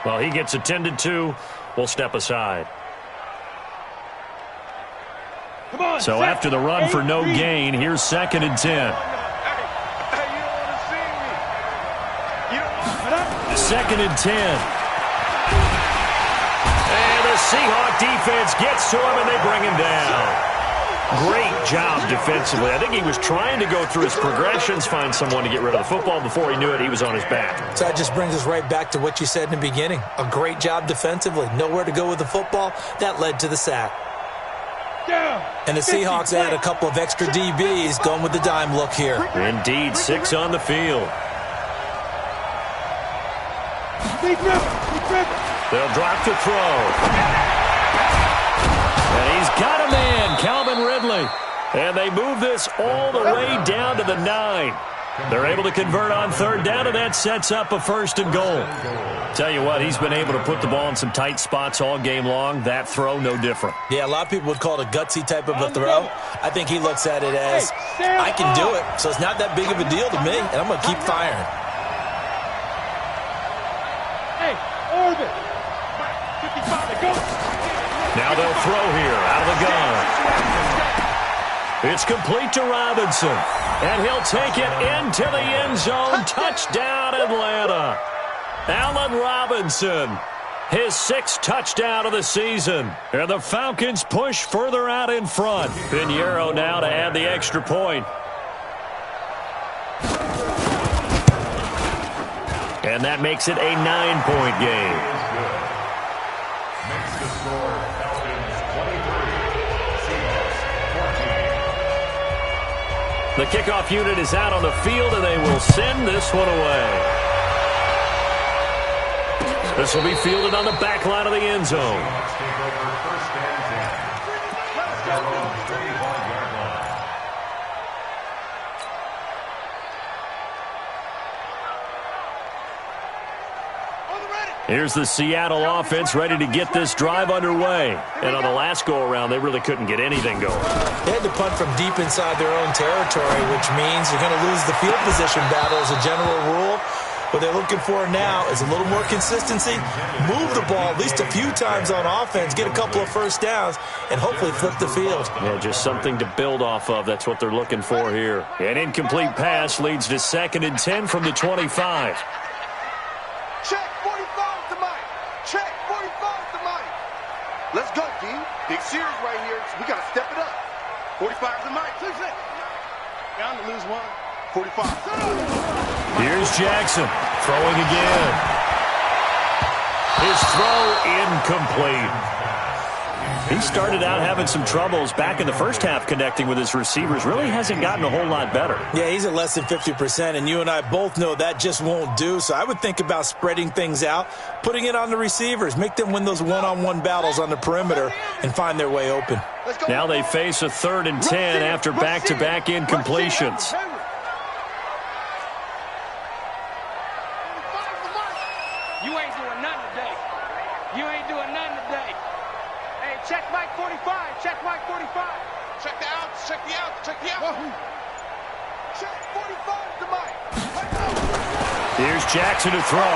Speaker 1: Well, he gets attended to. We'll step aside. So after the run for no gain, here's 2nd and 10.
Speaker 5: Hey, you don't want to see me. You don't want to.
Speaker 1: 2nd and 10. And the Seahawks defense gets to him, and they bring him down. Great job defensively. I think he was trying to go through his progressions, find someone to get rid of the football. Before he knew it, he was on his back.
Speaker 4: So that just brings us right back to what you said in the beginning. A great job defensively. Nowhere to go with the football. That led to the sack. And the Seahawks add a couple of extra DBs going with the dime look here.
Speaker 1: Indeed, 6 on the field. They'll drop to throw. And he's got a man, Calvin Ridley. And they move this all the way down to the 9. They're able to convert on third down, and that sets up a 1st and goal. Tell you what, he's been able to put the ball in some tight spots all game long. That throw, no different.
Speaker 4: Yeah, a lot of people would call it a gutsy type of a throw. I think he looks at it as, I can do it, so it's not that big of a deal to me, and I'm going to keep firing.
Speaker 3: Hey, orbit. 55 to go.
Speaker 1: Now they'll throw here out of the gun. It's complete to Robinson. And he'll take it into the end zone. Touchdown, Atlanta. Allen Robinson, his 6th touchdown of the season. And the Falcons push further out in front. Pinheiro now to add the extra point. And that makes it a 9-point game.
Speaker 2: Makes the score Falcons 23, Seahawks 14.
Speaker 1: The kickoff unit is out on the field, and they will send this one away. This will be fielded on the back line of the end zone.
Speaker 2: Seahawks take over 1st and 10. their own 35-yard line.
Speaker 1: Here's the Seattle offense ready to get this drive underway. And on the last go-around, they really couldn't get anything going.
Speaker 4: They had to punt from deep inside their own territory, which means you're going to lose the field position battle as a general rule. What they're looking for now is a little more consistency, move the ball at least a few times on offense, get a couple of first downs, and hopefully flip the field.
Speaker 1: Yeah, just something to build off of. That's what they're looking for here. An incomplete pass leads to 2nd and 10 from the 25.
Speaker 3: Check 45 to Mike. Check 45 to Mike. Let's go, D. Big series right here. We got to step it up. 45 to Mike. 6 it. Down to lose one. 45.
Speaker 1: Here's Jackson throwing again. His throw incomplete. He started out having some troubles back in the first half connecting with his receivers. Really hasn't gotten a whole lot better.
Speaker 4: Yeah, he's at less than 50%, and you and I both know that just won't do. So I would think about spreading things out, putting it on the receivers, make them win those one-on-one battles on the perimeter, and find their way open.
Speaker 1: Now they face a 3rd and 10 after back-to-back incompletions.
Speaker 3: You ain't doing nothing today. You ain't doing nothing today. Hey, check Mike 45. Check Mike 45. Check the outs. Check the outs. Check the outs. Check 45 to Mike.
Speaker 1: Here's Jackson to throw.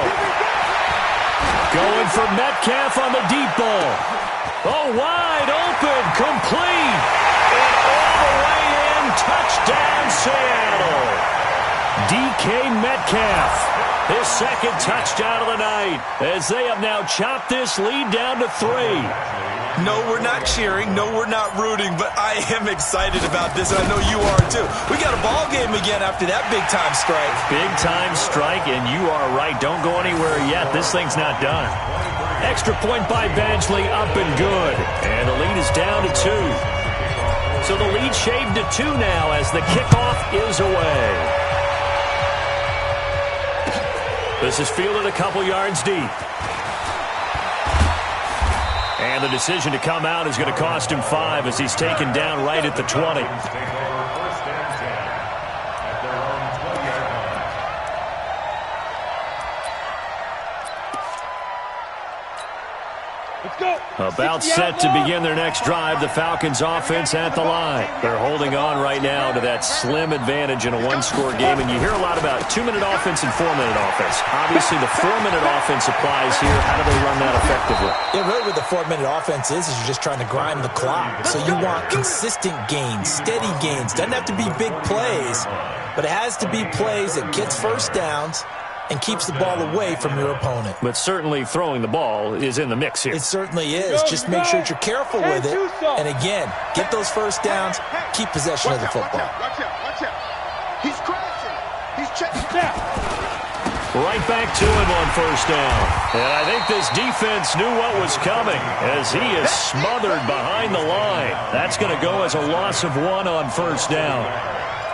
Speaker 1: Going for Metcalf on the deep ball. Oh, wide open. Complete. And all the way in. Touchdown, Seattle. DK Metcalf. His 2nd touchdown of the night as they have now chopped this lead down to 3.
Speaker 4: No, we're not cheering. No, we're not rooting, but I am excited about this, and I know you are too. We got a ball game again after that big-time strike.
Speaker 1: Big-time strike, and you are right. Don't go anywhere yet. This thing's not done. Extra point by Badgley, up and good. And the lead is down to 2. So the lead shaved to 2 now as the kickoff is away. This is fielded a couple yards deep. And the decision to come out is going to cost him 5 as he's taken down right at the 20. About set to begin their next drive, the Falcons offense at the line. They're holding on right now to that slim advantage in a one-score game, and you hear a lot about 2-minute offense and 4-minute offense. Obviously, the 4-minute offense applies here. How do they run that effectively?
Speaker 4: Yeah, really what the 4-minute offense is you're just trying to grind the clock. So you want consistent gains, steady gains. Doesn't have to be big plays, but it has to be plays that gets first downs and keeps the ball away from your opponent.
Speaker 1: But certainly throwing the ball is in the mix here.
Speaker 4: It certainly is. Just make sure that you're careful with it. And again, get those first downs, keep possession of the football.
Speaker 3: Watch out, watch out. He's crashing. He's checking down.
Speaker 1: Right back to him on first down. And I think this defense knew what was coming as he is smothered behind the line. That's going to go as a loss of 1 on first down.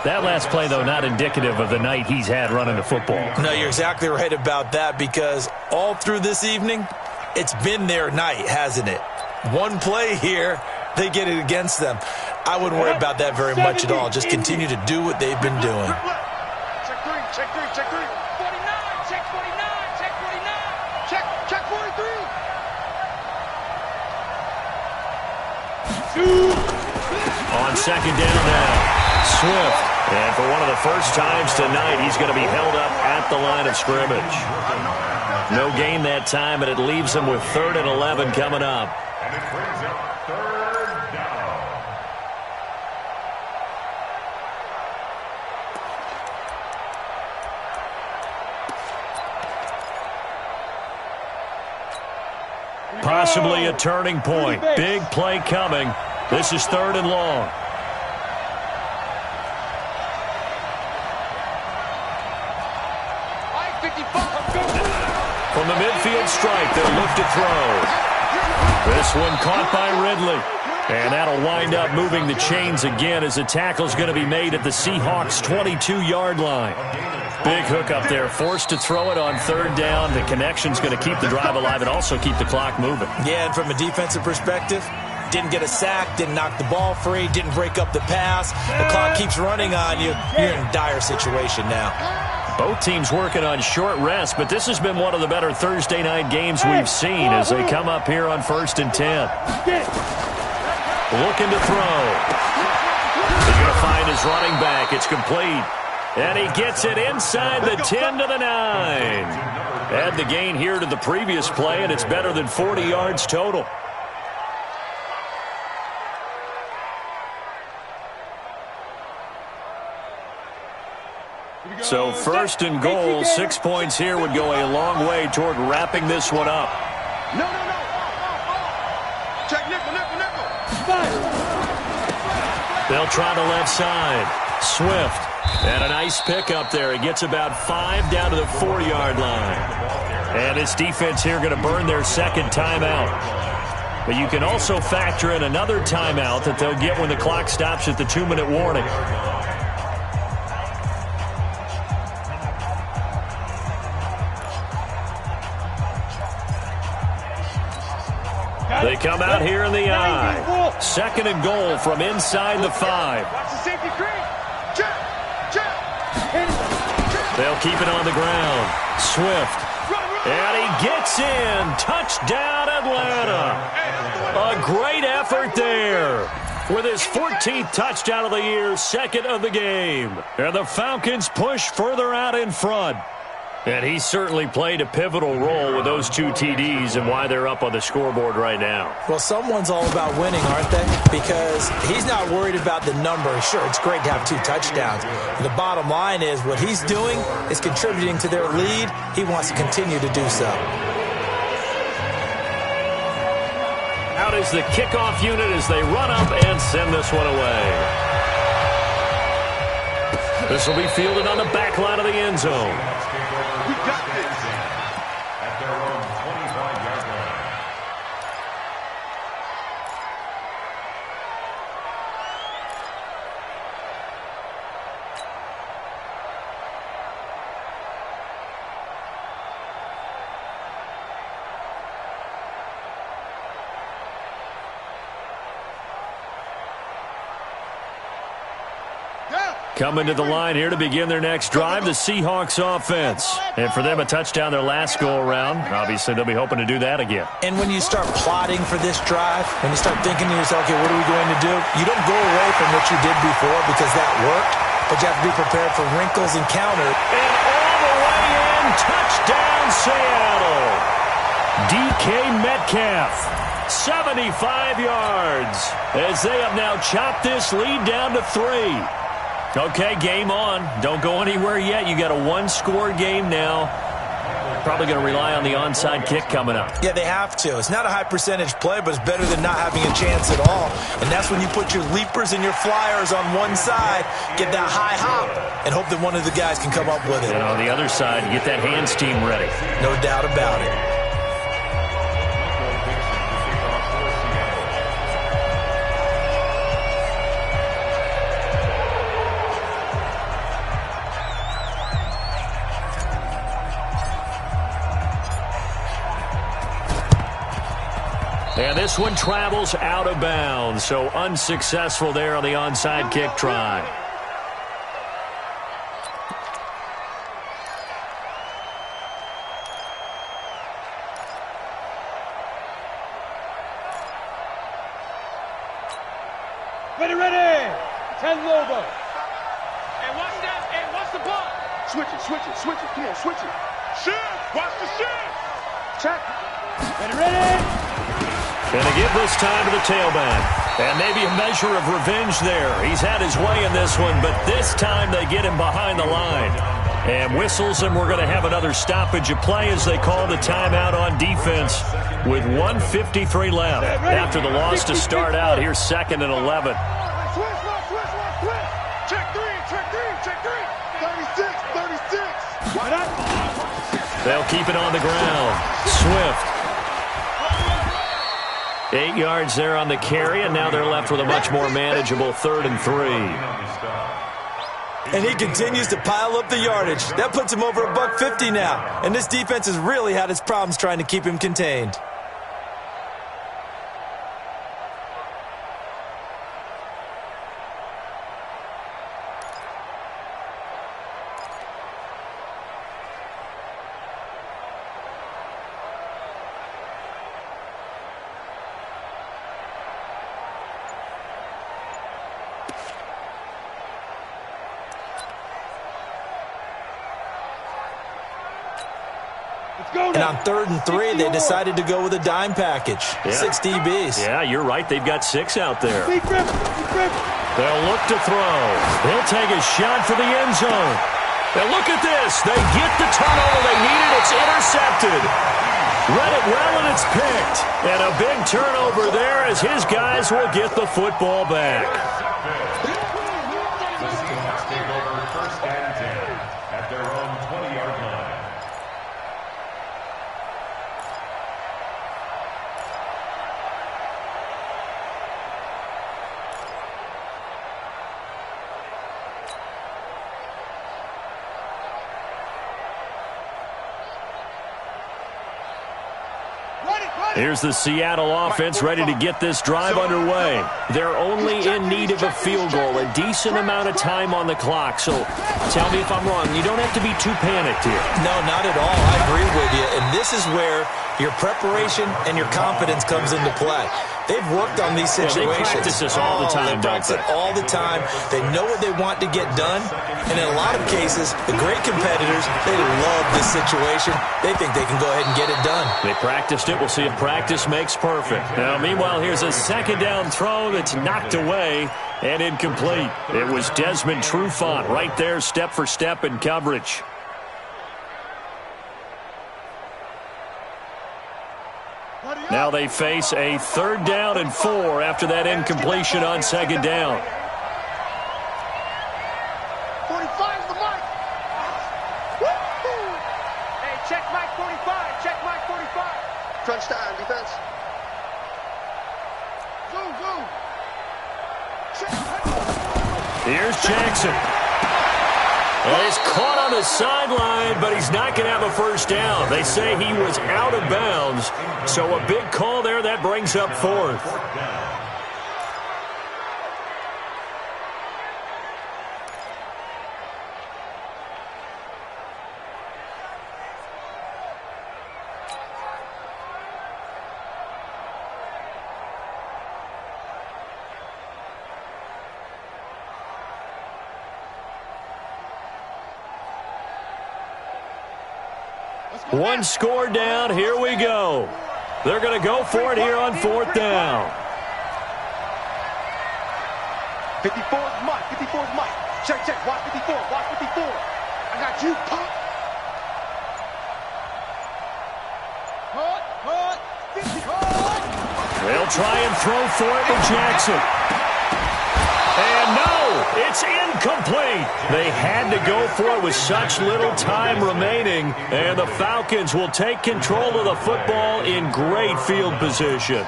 Speaker 1: That last play, though, not indicative of the night he's had running the football.
Speaker 4: No, you're exactly right about that because all through this evening, it's been their night, hasn't it? One play here, they get it against them. I wouldn't worry about that very much at all. Just continue to do what they've been doing.
Speaker 3: Check 3, check 3, check 3. 49, check 49, check 49. Check 43.
Speaker 1: On second down now, Swift. And for one of the first times tonight, he's going to be held up at the line of scrimmage. No gain that time, and it leaves him with 3rd and 11 coming up.
Speaker 2: And it brings up 3rd down.
Speaker 1: Possibly a turning point. Big play coming. This is 3rd and long. From the midfield stripe, they'll look to throw. This one caught by Ridley. And that'll wind up moving the chains again as the tackle's going to be made at the Seahawks' 22-yard line. Big hook up there, forced to throw it on 3rd down. The connection's going to keep the drive alive and also keep the clock moving.
Speaker 4: Yeah, and from a defensive perspective, didn't get a sack, didn't knock the ball free, didn't break up the pass. The clock keeps running on you. You're in a dire situation now.
Speaker 1: Both teams working on short rest, but this has been one of the better Thursday night games we've seen as they come up here on 1st and 10. Looking to throw. He's going to find his running back. It's complete. And he gets it inside the 10 to the 9. Add the gain here to the previous play, and it's better than 40 yards total. So 1st and goal, 6 points here would go a long way toward wrapping this one up.
Speaker 3: No. Check nickel.
Speaker 1: They'll try the left side. Swift. And a nice pickup there. He gets about 5 down to the 4-yard line. And this defense here going to burn their second timeout. But you can also factor in another timeout that they'll get when the clock stops at the 2-minute warning. They come out here in the I. 2nd and goal from inside the 5.
Speaker 3: Watch the safety creep. Check.
Speaker 1: They'll keep it on the ground. Swift. And he gets in. Touchdown, Atlanta. A great effort there. With his 14th touchdown of the year, 2nd of the game. And the Falcons push further out in front. And he certainly played a pivotal role with those 2 TDs and why they're up on the scoreboard right now.
Speaker 4: Well, someone's all about winning, aren't they? Because he's not worried about the number. Sure, it's great to have 2 touchdowns. The bottom line is what he's doing is contributing to their lead. He wants to continue to do so.
Speaker 1: Out is the kickoff unit as they run up and send this one away. This will be fielded on the back line of the end zone.
Speaker 3: We got this.
Speaker 2: At their own 25-yard line.
Speaker 1: Coming to the line here to begin their next drive, the Seahawks offense. And for them, a touchdown their last go-around. Obviously, they'll be hoping to do that again.
Speaker 4: And when you start plotting for this drive, when you start thinking to yourself, okay, what are we going to do? You don't go away from what you did before because that worked, but you have to be prepared for wrinkles and counters.
Speaker 1: And all the way in, touchdown Seattle. DK Metcalf, 75 yards, as they have now chopped this lead down to 3. Okay, game on. Don't go anywhere yet. You got a 1-score game now. Probably going to rely on the onside kick coming up.
Speaker 4: Yeah, they have to. It's not a high-percentage play, but it's better than not having a chance at all. And that's when you put your leapers and your flyers on one side, get that high hop, and hope that one of the guys can come up with it.
Speaker 1: And on the other side, get that hands team ready.
Speaker 4: No doubt about it.
Speaker 1: And this one travels out of bounds, so unsuccessful there on the onside kick try.
Speaker 3: Ready. 10 over. Hey, watch that. Hey, watch the ball. Switch it. Come on, switch it. Shift. Watch the shift. Check. Ready.
Speaker 1: And to give this time to the tailback. And maybe a measure of revenge there. He's had his way in this one, but this time they get him behind the line. And whistles, and we're going to have another stoppage of play as they call the timeout on defense with 1:53 left. After the loss to start out, here's 2nd and 11.
Speaker 3: Check three. 36.
Speaker 1: They'll keep it on the ground. Swift. 8 yards there on the carry, and now they're left with a much more manageable 3rd and 3.
Speaker 4: And he continues to pile up the yardage. That puts him over $150 now. And this defense has really had its problems trying to keep him contained. And on 3rd and 3, they decided to go with a dime package.
Speaker 1: Yeah.
Speaker 4: 6 DBs.
Speaker 1: Yeah, you're right. They've got 6 out there.
Speaker 3: Deep grip, deep grip.
Speaker 1: They'll look to throw. He'll take a shot for the end zone. And look at this. They get the turnover they needed. It's intercepted. Read it well, and it's picked. And a big turnover there as his guys will get the football back.
Speaker 2: The Seahawks take over 1st and 10 at their own 20-yard line.
Speaker 1: Here's the Seattle offense ready to get this drive underway. They're only in need of a field goal, a decent amount of time on the clock. So tell me if I'm wrong. You don't have to be too panicked here.
Speaker 4: No, not at all. I agree with you. And this is where your preparation and your confidence comes into play. They've worked on these situations.
Speaker 1: They practice this all the time,
Speaker 4: They practice it all the time. They know what they want to get done. And in a lot of cases, the great competitors, they love this situation. They think they can go ahead and get it done.
Speaker 1: They practiced it. We'll see if practice makes perfect. Now, meanwhile, here's a 2nd down throw that's knocked away and incomplete. It was Desmond Trufant right there, step for step in coverage. Now they face a 3rd down and 4 after that incompletion on 2nd down.
Speaker 3: 45's the mark. Hey, check Mike 45. Check Mike 45.
Speaker 5: Crunch time, defense.
Speaker 3: Go.
Speaker 1: Here's Jackson. And he's caught on the sideline, but he's not going to have a 1st down. They say he was out of bounds. So a big call there. That brings up 4th. One score down. Here we go. They're going to go for it here on 4th down.
Speaker 3: 54's Mike. 54's Mike. Check. Watch 54. Watch 54. I got you, punk. Hut. 50.
Speaker 1: They'll try and throw for it to Jackson. And no, it's incomplete. They had to go for it with such little time remaining. And the Falcons will take control of the football in great field position.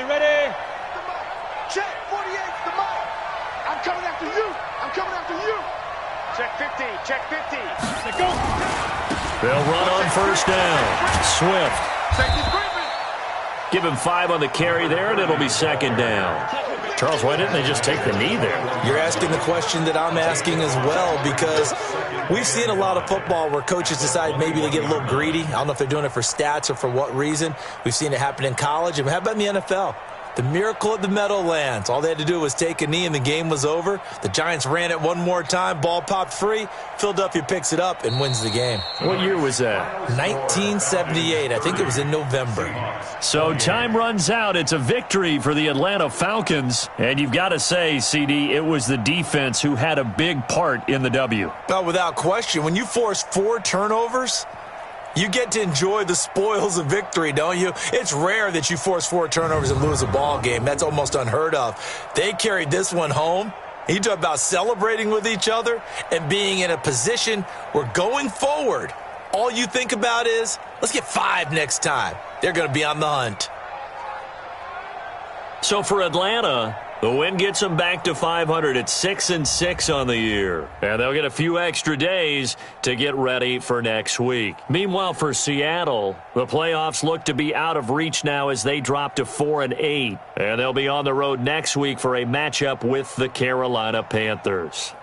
Speaker 3: Ready. Check 48's the mark. I'm coming after you. Check 50. Let's go.
Speaker 1: They'll run on 1st down. Swift.
Speaker 3: Safety's creeping.
Speaker 1: Give him 5 on the carry there, and it'll be 2nd down. Charles, why didn't they just take the knee there?
Speaker 4: You're asking the question that I'm asking as well, because we've seen a lot of football where coaches decide maybe they get a little greedy. I don't know if they're doing it for stats or for what reason. We've seen it happen in college. And how about in the NFL? The miracle of the Meadowlands. All they had to do was take a knee and the game was over. The Giants ran it one more time. Ball popped free. Philadelphia picks it up and wins the game.
Speaker 1: What year was that?
Speaker 4: 1978. I think it was in November.
Speaker 1: So time runs out. It's a victory for the Atlanta Falcons. And you've got to say, CD, it was the defense who had a big part in the W.
Speaker 4: Well, without question, when you force 4 turnovers, you get to enjoy the spoils of victory, don't you? It's rare that you force 4 turnovers and lose a ball game. That's almost unheard of. They carried this one home. You talk about celebrating with each other and being in a position where going forward, all you think about is, let's get 5 next time. They're going to be on the hunt.
Speaker 1: So for Atlanta, the win gets them back to 500 at 6-6 on the year. And they'll get a few extra days to get ready for next week. Meanwhile, for Seattle, the playoffs look to be out of reach now as they drop to 4-8. And they'll be on the road next week for a matchup with the Carolina Panthers.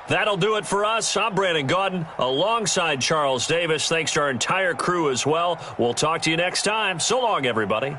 Speaker 1: That'll do it for us. I'm Brandon Gaudin alongside Charles Davis. Thanks to our entire crew as well. We'll talk to you next time. So long, everybody.